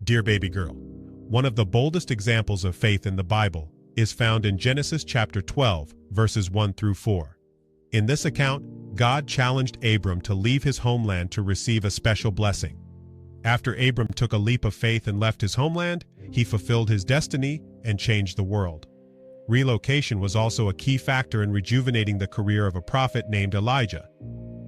Dear baby girl, one of the boldest examples of faith in the Bible is found in Genesis chapter 12, verses 1 through 4. In this account, God challenged Abram to leave his homeland to receive a special blessing. After Abram took a leap of faith and left his homeland, he fulfilled his destiny and changed the world. Relocation was also a key factor in rejuvenating the career of a prophet named Elijah.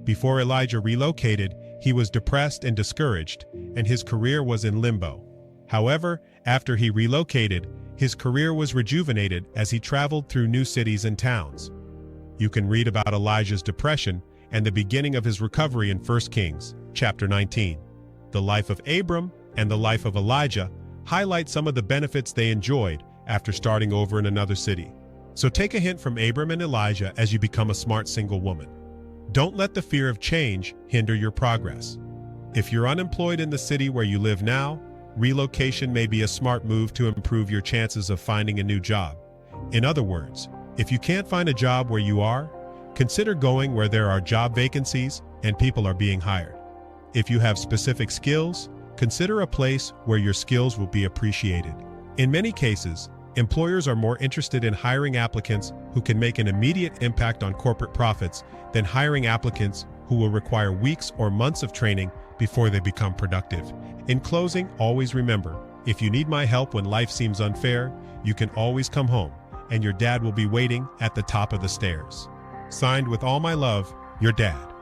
Before Elijah relocated, he was depressed and discouraged, and his career was in limbo. However, after he relocated, his career was rejuvenated as he traveled through new cities and towns. You can read about Elijah's depression and the beginning of his recovery in 1 Kings, chapter 19. The life of Abram and the life of Elijah highlight some of the benefits they enjoyed after starting over in another city. So take a hint from Abram and Elijah as you become a smart single woman. Don't let the fear of change hinder your progress. If you're unemployed in the city where you live now, relocation may be a smart move to improve your chances of finding a new job. In other words, if you can't find a job where you are, consider going where there are job vacancies and people are being hired. If you have specific skills, consider a place where your skills will be appreciated. In many cases, employers are more interested in hiring applicants who can make an immediate impact on corporate profits than hiring applicants who will require weeks or months of training before they become productive. In closing, always remember, if you need my help when life seems unfair, you can always come home, and your dad will be waiting at the top of the stairs. Signed with all my love, your dad.